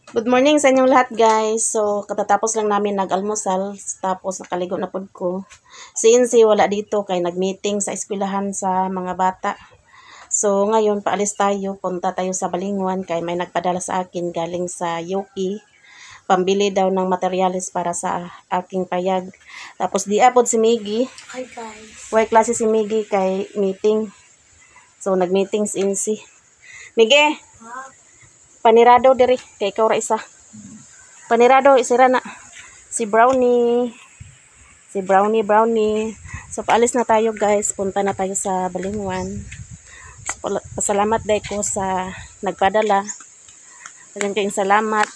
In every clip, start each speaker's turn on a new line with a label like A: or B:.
A: Good morning sa inyong lahat, guys. So, katatapos lang namin nag-almusal, tapos nakaligo na pod ko. Si Insi wala dito kay nag-meeting sa eskwelahan sa mga bata. So, ngayon paalis tayo, punta tayo sa Balingwan kay may nagpadala sa akin galing sa Yuki. Pambili daw ng materyales para sa aking payag. Tapos di apod si Miggy.
B: Hi guys.
A: Why klase si Miggy kay meeting. So, nag-meeting si Insi. Miggy! Panirado diri kay ikaw ra isa. Panirado isira na si Brownie. So paalis na tayo, guys. Punta na tayo sa Balingwan. So, pasalamat dai ko sa nagpadala. Daghang kayong salamat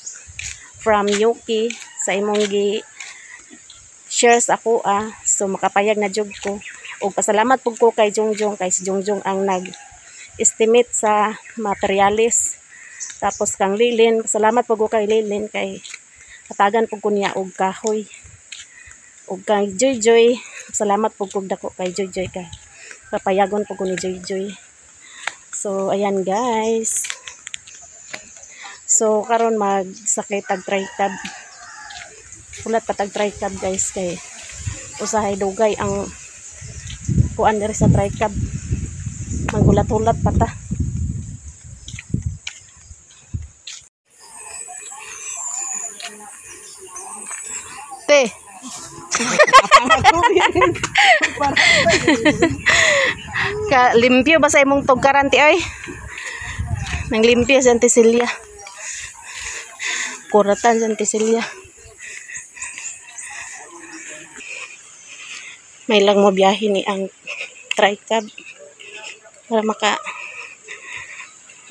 A: from Yuki sa imong gi shares ako So makapayag na jud ko. Ug pasalamat pud ko kay Jongjong kay si Jongjong ang nag-estimate sa materialis. Tapos kang Lilin, salamat po ko kay Lilin kay katagan po ko niya og kahoy. Og kay Joy, salamat po ko dako kay Joy kay papayagon po ko ni Joy. So ayan, guys. So karon magsakay tag tricab. Ulat pa tag tricab, guys, kay usahay dugay ang kuan diri sa tricab. Magulat-ulat pa ta. Ka limpyo ba sa imong tugkaran ti ay? Nang limpyo sa Cecilia. Kuratan sa Cecilia. May lang mo biyahe ni ang tricab para maka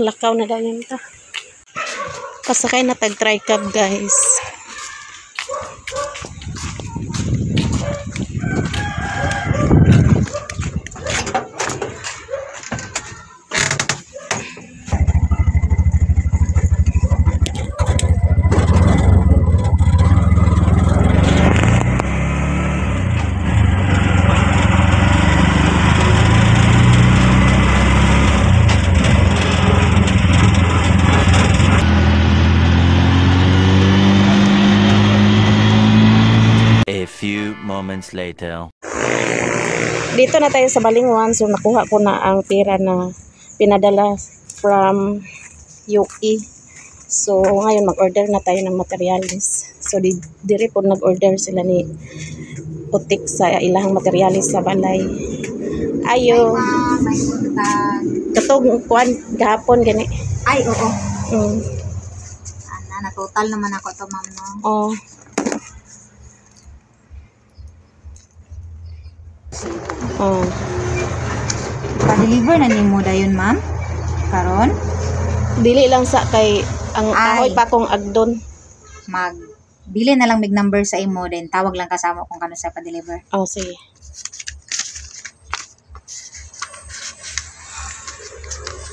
A: lakaw na dayon ta. Pasakay na tag tricab, guys.
C: A few moments later.
A: Dito na tayo sa Balingwan. So nakuha ko na ang pera na pinadala from Yuki. So ngayon mag-order na tayo ng materialis. So dire po nag-order sila ni Utik sa ilahang materialis sa balay. Ayo.
B: May punta.
A: Katong kuan gahapon gani.
B: Ay, oo.
A: Mm.
B: Na total naman ako to, ma'am, no?
A: Oh. Oh.
B: Pa-deliver na nimo dayon, ma'am? Karon
A: Dili lang sa kay ang kahoy
B: Ay.
A: pa kong agdon.
B: bili na lang mig number sa imo, then tawag lang kasama kung kano sa pa-deliver.
A: Oh, sige.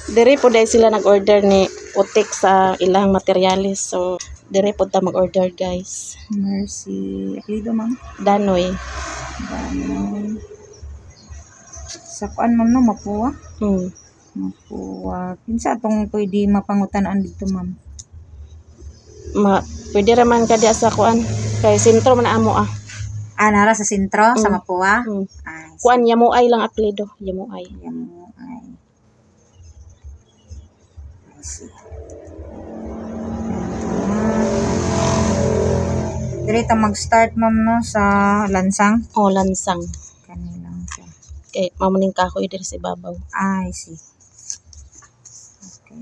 A: Dire po dahil sila nag-order ni Utik sa ilang materialis. So, dire po ta mag-order, guys.
B: Mercy. Apelido, ma'am?
A: Danoy.
B: Danon. Sa kuan, ma'am, no? Mapuwa?
A: Hmm.
B: Mapuwa. Kinsa atong pwede mapangutan-an dito, ma'am?
A: Pwede raman ka diya sa kuan. Kay sentro man amo
B: Nara sa sentro, sa
A: Mm.
B: Mapuwa?
A: Hmm.
B: Ay,
A: Kuan Yamuay lang apelido. Yamuay.
B: Yamu, ay. I see. Direta mag-start, ma'am, no? Sa Lansang?
A: Oh, lansang.
B: Kanilang siya.
A: Kay mamuning kahoy dire sa ibabaw.
B: I see. Okay.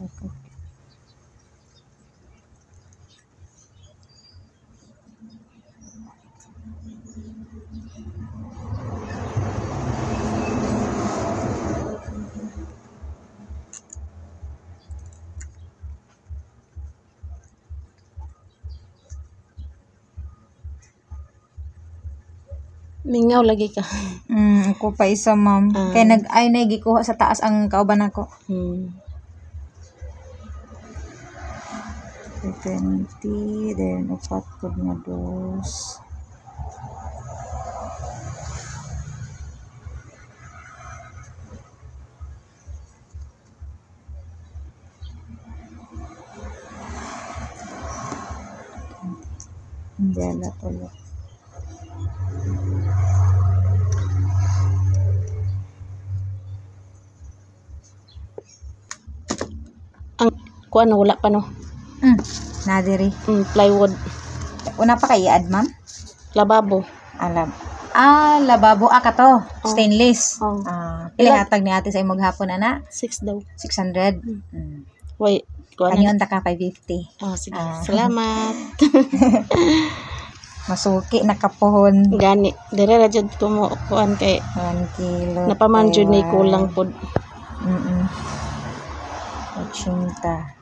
B: Okay.
A: Mingaw lagi ka.
B: Ako pa isa, ma'am.
A: Ah.
B: Kaya nagikuha sa taas ang kauban ako.
A: Hmm.
B: 20, then upat ko nga dos. Hindi na tulo.
A: Ang kuan wala pa no.
B: Nadiri.
A: Plywood,
B: Una pa kay i-add, ma'am?
A: lababo.
B: Alam. Lababo. Ka to. Stainless.
A: Oh.
B: Pila hatag ni ate sa imong hapon, ana?
A: 6 daw.
B: 600.
A: Wait, kuan.
B: Kanyon ta ka 550.
A: Sige. Salamat.
B: Masuki nakapuhon.
A: Gani, dire ra jud ko mo kuan kay
B: 1 kilo.
A: napaman jud ni kulang pod.
B: 80.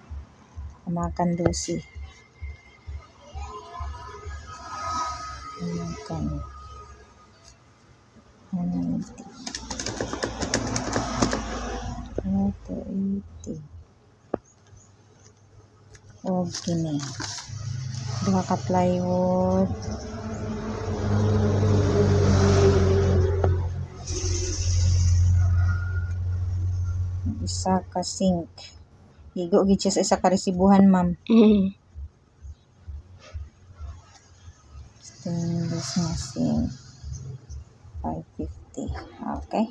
B: Makan dosi. Makan. 180. Okay na. Duha ka plywood. Isa ka sink. Higo gid siya sa isa ka resibuhan, ma'am. Stainless na sink. 550. Okay.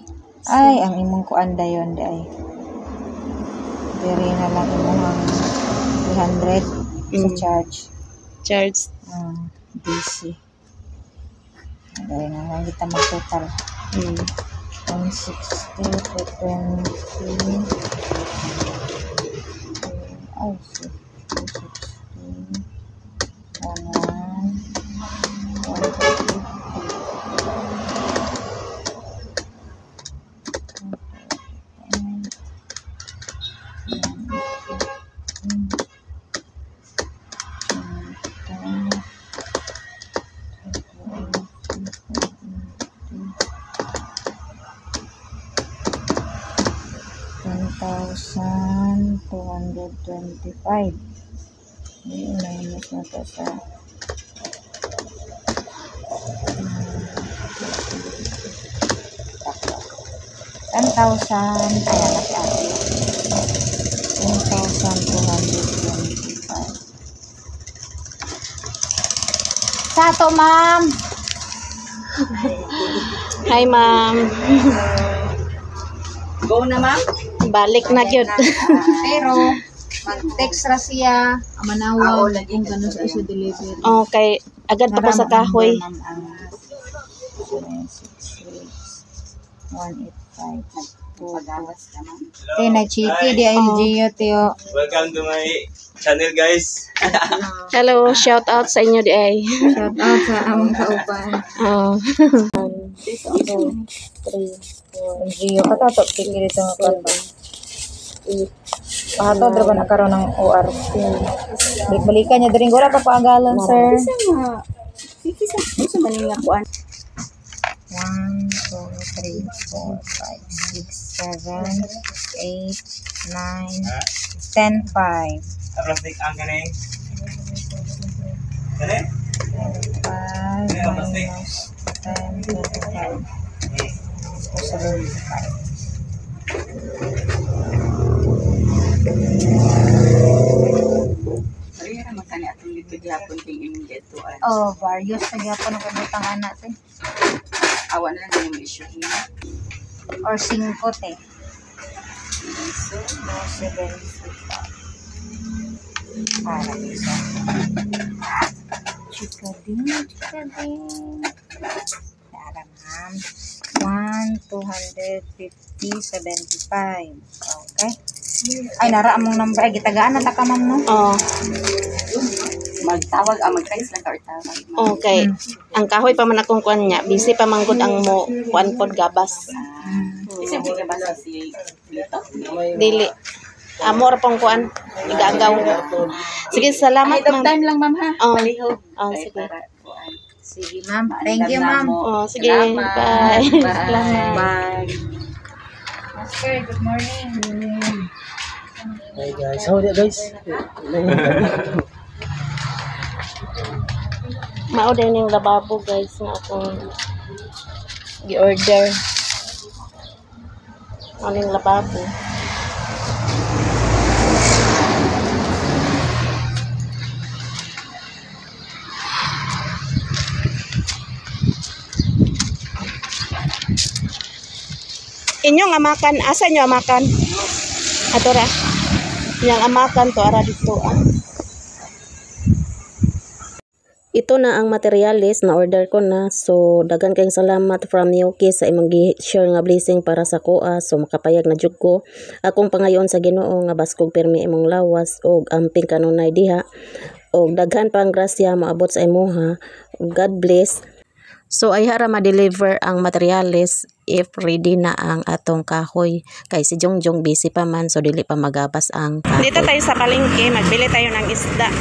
B: Ay, ang imong kuan dayon di ay. Dire na lang imong ang 300 sa charge.
A: Charge.
B: DC. Dire na lang kita mag-total. 160 to 20. Ay, 260. 1,225. Minus na to sa 10,000. Ayan na siya. 10,225. Sato, ma'am.
A: Hi, ma'am.
B: Go na, ma'am.
A: Balik na gyud.
B: Pero mag-text ra siya manawag kung gano'n sa iso deliver.
A: Okay, agad pa ko sa kahoy.
B: 185. Tina Chiki di LGU tiyo.
D: Welcome to my channel, guys.
A: Hello, shout out sa inyo di ay.
B: Shout out sa among kauban. LGU katatok Chiki dito nga kalba. Pahato dra ba nakaroon ng OR. Balik-balikan niya diri wala pa paagalan, sir. Sa maning nga kuan. 1, 2, 3, 4, 5, 6, 7, 8, 9, 10, 5.
D: Plastic ang ganing. Ganing?
B: 5 minus 10, 25. 75. Oh, various na gyapon ang kabutangan natin.
E: Awa na lang yung issue niya.
B: Or 5 te.
E: So,
B: 75. Para isa. Chika din. Para ma'am. 1, 250, 75. Okay. Ay, nara among number. Ay, gitagaan na ta ka, ma'am, no?
E: magtawag, mag-text lang ka or tawag.
A: Okay. Ang kahoy pa man akong kuan niya. Busy pa man gud ang mo kuan pod gabas.
E: Kasi hindi ka ba sa si Lito?
A: Dili. Amor pang kuan. Igagaw. Sige, salamat,
E: Ahead of
A: ma'am.
E: time lang, ma'am, ha?
A: Oh.
E: Palihog.
A: Oh,
E: Ay,
A: sige.
E: para kuan.
B: Sige, ma'am. Thank you, ma'am.
A: Oh, sige.
E: Salamat.
A: Bye.
E: Bye. Bye.
B: Master, good morning.
D: Hey guys, how are you guys?
A: Mao din yung lababo, guys, na akong gi-order. Ano yung lababo? Inyong amakan, asa nyo amakan? Ato ra. Yang amakan to ara dito. Ito na ang materialis na order ko na. So dagan kayong salamat from Yuki sa imong gi-share nga blessing para sa kuha. So makapayag na jud ko akong pangayon sa Ginoo nga baskog permi imong lawas og amping kanunay diha. Og daghan pang grasya maabot sa imuha. God bless. So ay hara ma-deliver ang materialis if ready na ang atong kahoy. Kay si Jongjong busy pa man so dili pa magabas ang kahoy. Dito tayo sa palengke, magbili tayo ng isda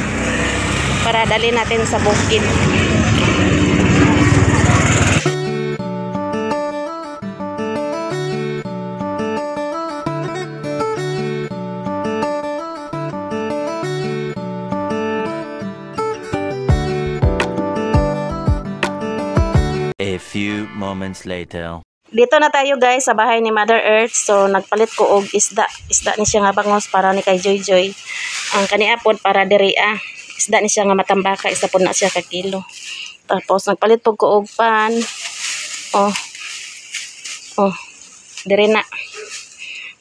A: para dali natin sa bukid.
C: A few moments later.
A: Dito na tayo guys sa bahay ni Mother Earth. So nagpalit ko og isda. Isda ni siya nga bangos para ni kay Joy Joy. Ang kaniapon para diri isda ni siya nga matambaka, isa po na siya ka kilo. Tapos nagpalit po ko og pan. Diri na.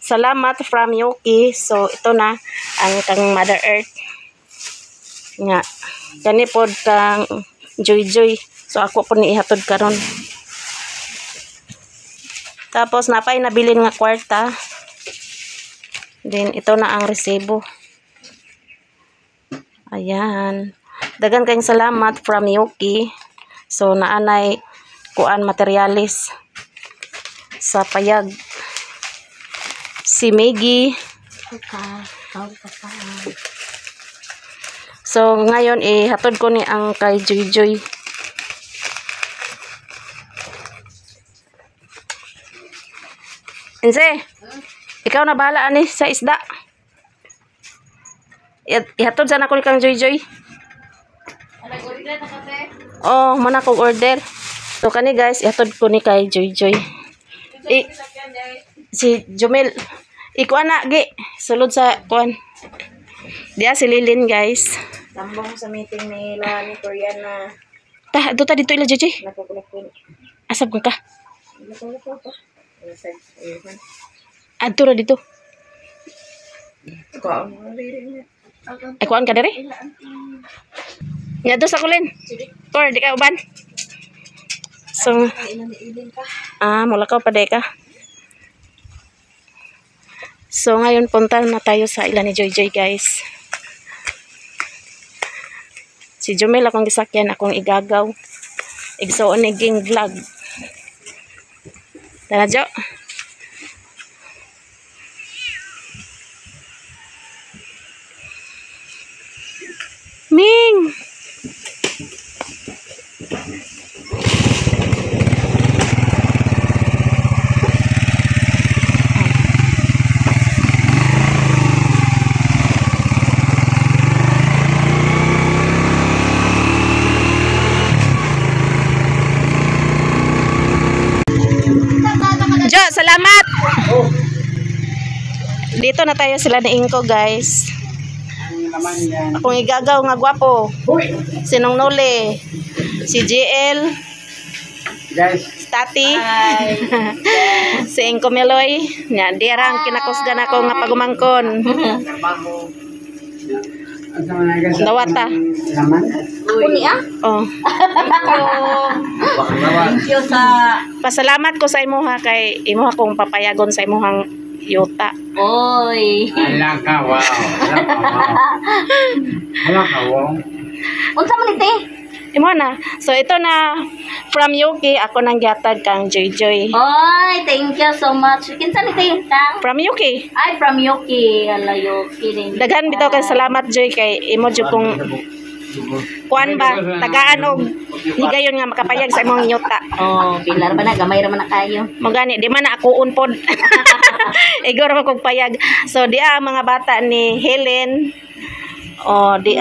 A: Salamat from Yuki. So ito na ang kang Mother Earth. Nga. Kani pod kang Joy Joy. So ako po ni ihatod karon. Tapos napay nabilin nga kwarta. Then ito na ang resibo. Ayan. Dagan kayong salamat from Yuki. So naanay kuan materialis sa payag. Si Maggie. So ngayon hatod ko ni ang kay Joy Joy. Inse, ikaw na bahala ani sa isda. Ihatod sana ko ni kang Joy Joy. Oh, mana kong order. So kani guys, ihatod ko ni kay Joy Joy. Si Jumel. Ikuan na gi, sulod sa kuan. Dia si Lilin guys.
B: Tambong sa meeting nila ni Koreana.
A: Dito ila Joy Joy. Asab ka. Adto ra dito. Ay, kuhaan ka dere? Nga doon sa kulin. Or, di ka uban? So, mulakaw pa de ka. So, ngayon punta na tayo sa ilan ni Joy Joy guys. Si Jumel akong gisakyan, akong igagaw. Igsoon ni Ging Vlog. Tara, Jo. Ming! Jo, salamat! Dito na tayo sila ni Inko guys. Akong igagaw nga gwapo. Sinong Nole. Si JL. Tati. Si Inko Meloy. Nya, dirang kinakusgan ako nga pagumangkon. Nawata. Oh.
E: Thank you sa...
A: Pasalamat ko sa imuha kay imuha kong papayagon sa imuhang yuta.
E: Oy.
D: Hala ka, wow. Hala ka, wow.
E: Unsa man ite?
A: Imo na. So ito na from Yuki, ako nang gihatag kang Joy Joy.
E: Oy, thank you so much. Kinsa ni ite ta?
A: From Yuki.
E: Ay, from Yuki. Hala, Yuki din.
A: Daghan bitaw kay salamat Joy kay imo jud kong kuan ba tagaan og higayon nga makapayag sa imong yuta.
E: Oh, pilar ba na gamay ra man na kayo.
A: Mo gani di man na akuon pod. Igor ko kog payag. So di ang mga bata ni Helen. Oh, di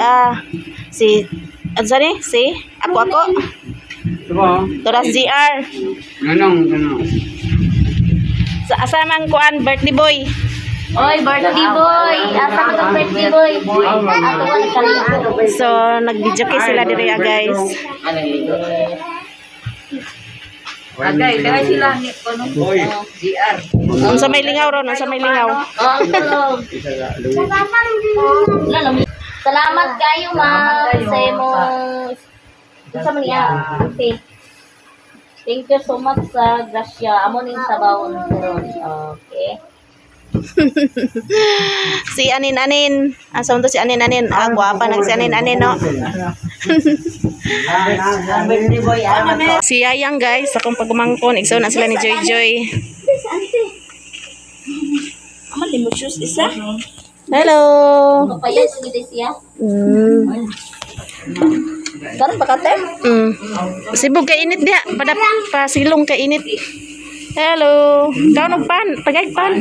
A: si Anzani, si ako.
D: Diba?
A: Toras GR.
D: Ganong.
A: Sa asamang kuan birthday boy.
E: Oy, birthday boy. Asa ka tong birthday boy? Ato wala ka.
A: So nag-video kay sila diri guys.
B: Agay, kaya sila ni ano, GR.
A: Sa may lingaw ron, sa may lingaw.
E: Oh, tulog. Salamat kayo, ma'am. Sa imong sa maniya. Okay. Thank you so much sa grasya. Amo ning sabaw ron. Okay.
A: Si Anin-Anin. Asa to si Anin-Anin? Ah, guwapa na si Anin-Anin, no?
B: Birthday boy,
A: Si Yayang, guys. Akong pagumangkon. Igsaw na sila ni Joy Joy.
B: aman di mo shoes isa.
A: Hello!
E: Kapayas gid siya.
B: Karon pa ka tem?
A: Sibog ka init diya. Pasilong ka init. Hello! Ikaw pan. Pagay pan.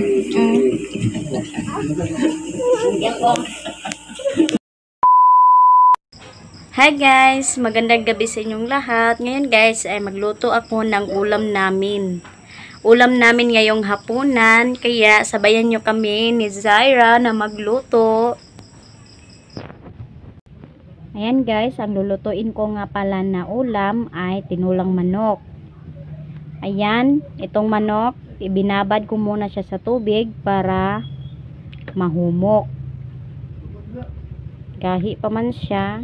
F: Hi guys! Magandang gabi sa inyong lahat. Ngayon guys ay magluto ako ng ulam namin. Ulam namin ngayong hapunan. Kaya sabayan nyo kami ni Zaira na magluto. Ayan guys, ang lulutuin ko nga pala na ulam ay tinulang manok. Ayan, itong manok, ibinabad ko muna siya sa tubig para mahumok. Gahi pa man siya,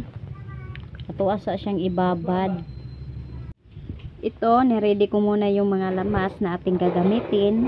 F: asa siyang ibabad. Ito, niready ko muna yung mga lamas na ating gagamitin.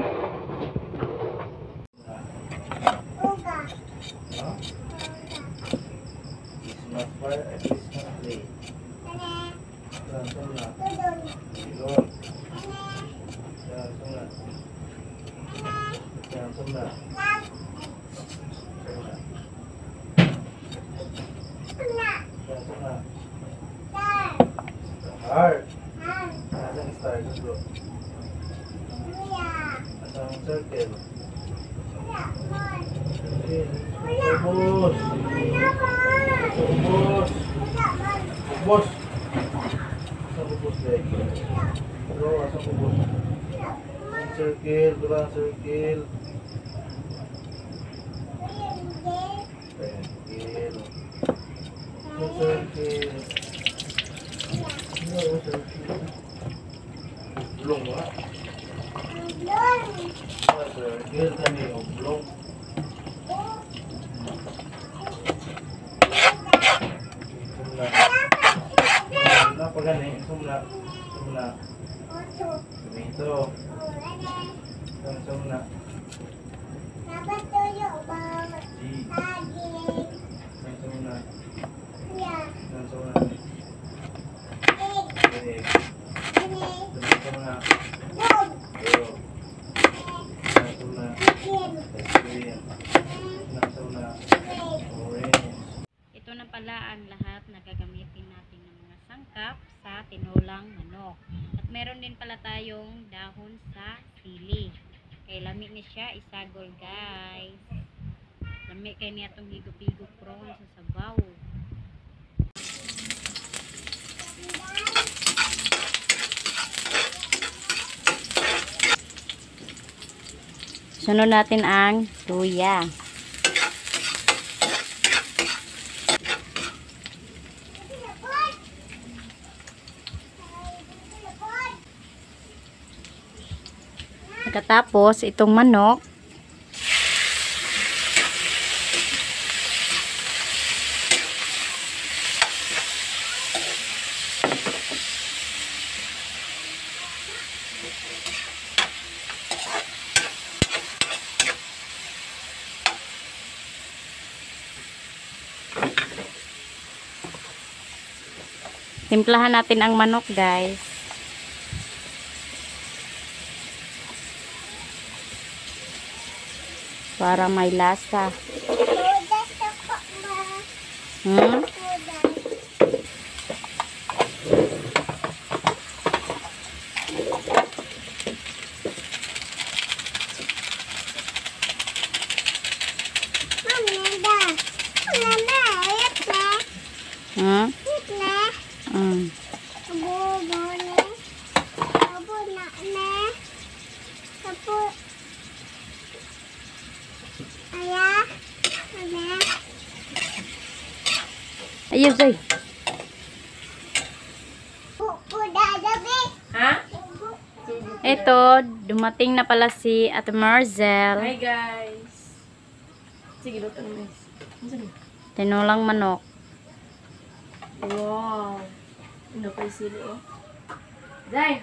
F: Ito na pala ang lahat na gagamitin natin ng mga sangkap sa tinulang manok. At meron din pala tayong dahon sa sili. Kaya lami ni siya isagol guys. Lami kay niya itong higop-higop prawn sa sabaw. Sunod natin ang luya. Pagkatapos itong manok, timplahan natin ang manok guys. Para may lasa. Ayo, Zoy. Ha? ito, dumating na pala si Ate Marzel.
A: Hi guys. Sige, luto na guys.
F: Tinulang manok.
A: Wow. Ano pa yung sili oh. Zay.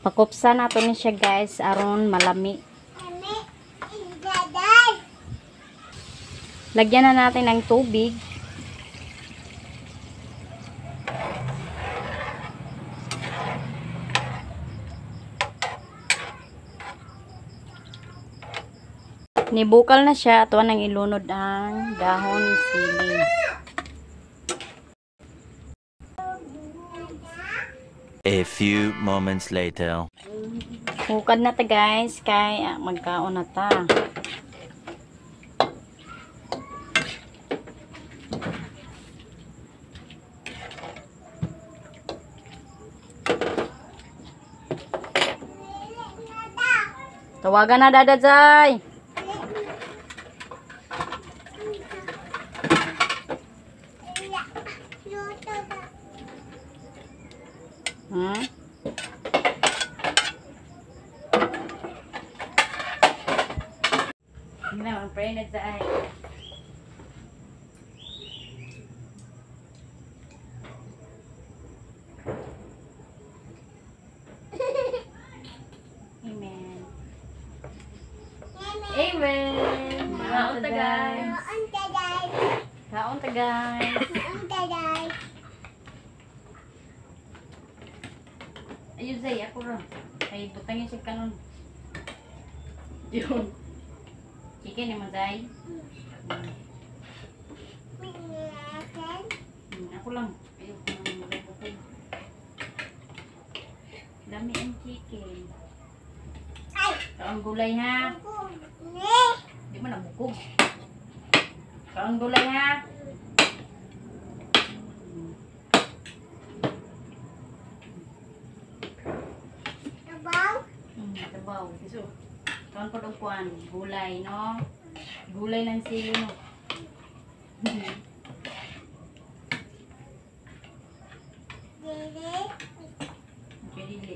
F: Pakupsa nato ni siya guys aron malami. Lagyan na natin ng tubig. Nibukal na siya at nang ilunod ang dahon ni sili.
C: A few moments later.
F: Hukad na ta guys kay magkaon na ta. Tawagan na Dada Zay. Hmm? Hindi na, pray na Zay. Amen. Amen. Kaon ta guys. Kaon ta guys. Ayun Zay, ako rin. Ay, butangin siya kanon. Yun. Chicken naman Zay. Ako lang. Ayun, magpapapag. Dami ang chicken. Kaon gulay ha. Di mo nabukog. Kaon gulay ha. Tabaw. So, kaon po kuan gulay no. Gulay ng sili no. Okay, dili.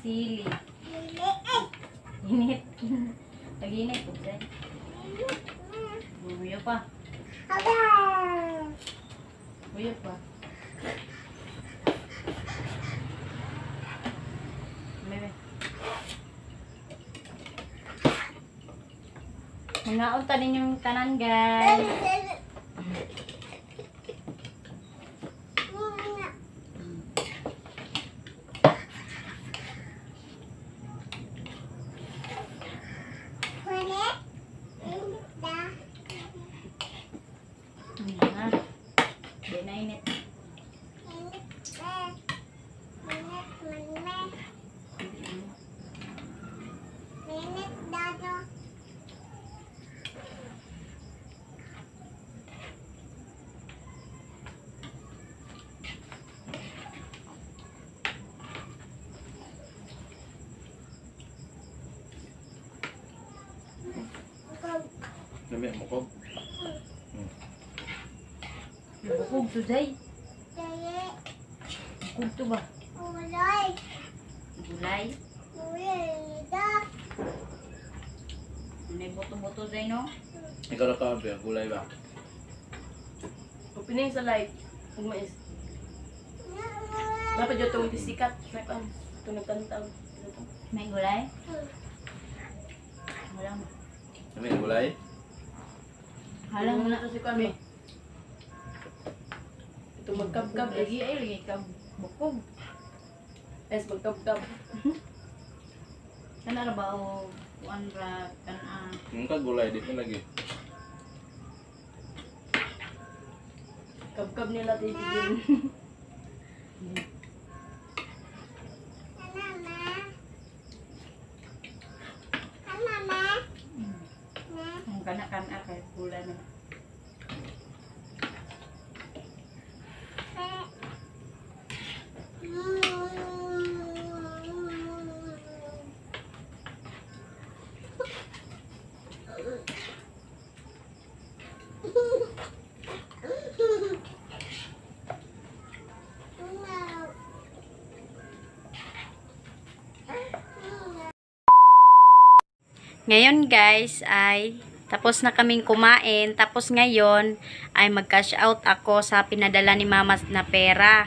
F: Sili. Init. Tag-init po Zay. Buyo pa. Buyo pa. Bebe. Mangaon ta din yung tanan guys. Di na init.
G: Dami mo ko.
F: Bukog to Zay. Bukog to ba? Gulay. May boto-boto Zay no?
G: Ikaw na ka, gulay ba?
A: Opening sa light. Kung mais. Dapat dito itong tisikat. Ito nagtantaw.
F: May gulay? Wala mo.
G: Dami gulay?
F: Halang
A: Wala na kasi kami. Ito magkab-kab.
F: Lagi ay lagi ka bukog.
A: Es magkab-kab.
F: Kana ra ba o kuan ra kana
G: Yung ka gulay, di pa lagi.
A: Kab-kab nila titigil.
F: ang kana kay gulay na. Ngayon guys ay tapos na kaming kumain. Tapos ngayon ay mag-cash out ako sa pinadala ni mama na pera.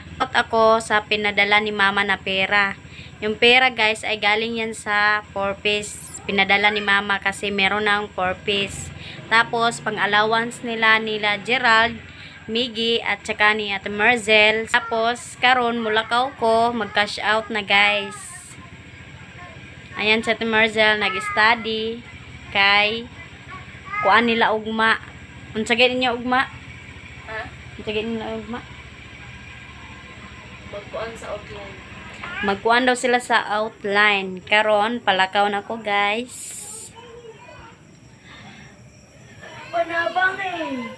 F: Yung pera guys ay galing yan sa 4-piece. Pinadala ni mama kasi meron ng 4-piece. Tapos pang allowance nila Gerald, Miggy at saka ni Ate Marzel. Tapos karon mulakaw ko mag-cash out na guys. Ayan si Ate Marzel nag-study kay kuan nila ugma. Unsagay niya ugma? Ha? Unsagay nila ugma?
A: Magkuan sa outline.
F: Magkuan daw sila sa outline. Karon palakaw na ko guys.
A: Panabang eh.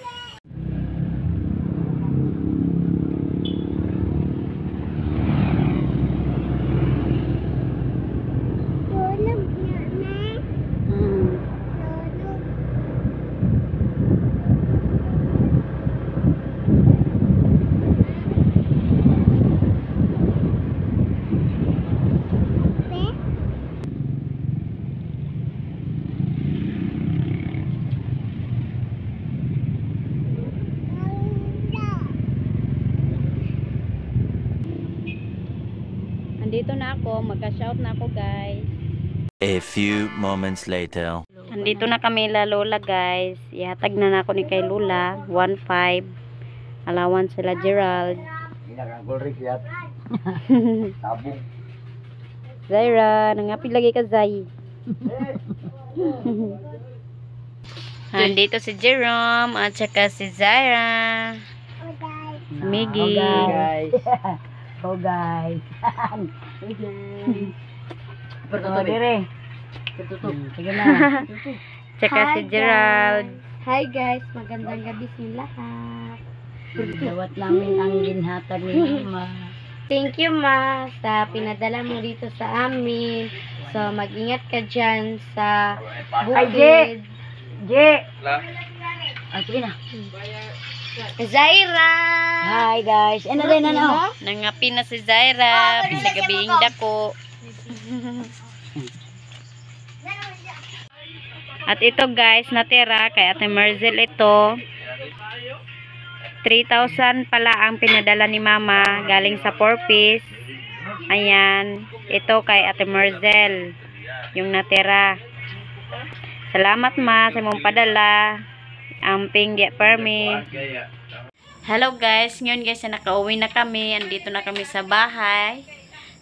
F: Andito na ako, magka-shout na ako guys.
C: A few moments later.
F: Andito na kami la Lola guys. Ihatag na ako ni kay Lola 1.5 allowance sila Gerald. Zaira, nangapil lagi ka Zay. Andito si Jerome at saka si Zaira. Miggy.
B: Oh guys. Bertutup dire. Bertutup. Sige na.
F: Tsaka si Gerald.
A: Hi guys, magandang gabi sa lahat.
B: Dawat namin ang ginhatag ni Mama.
A: Thank you ma sa pinadala mo dito sa amin. So mag-ingat ka dyan sa bukid.
B: Je. Ah, sige na.
A: Zaira!
B: Hi guys. Ano din ano?
F: Nangapi na si Zaira. Bisa gabiing dako. At ito guys, natira kay Ate Marzel ito. 3,000 pala ang pinadala ni Mama galing sa 4-piece. Ayan. Ito kay Ate Marzel. Yung natira. Salamat ma sa mong padala. Amping di permi. Hello guys, ngayon guys nakauwi na kami. Andito na kami sa bahay.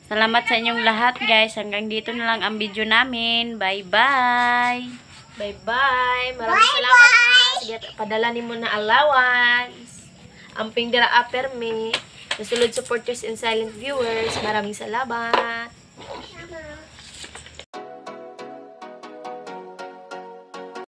F: Salamat sa inyong lahat guys. Hanggang dito na lang ang video namin. Bye bye.
A: Bye bye. Maraming salamat ma. Sige, padala ni mo na allowance. Amping dira aperme. Nasulod supporters and silent viewers. Maraming salamat.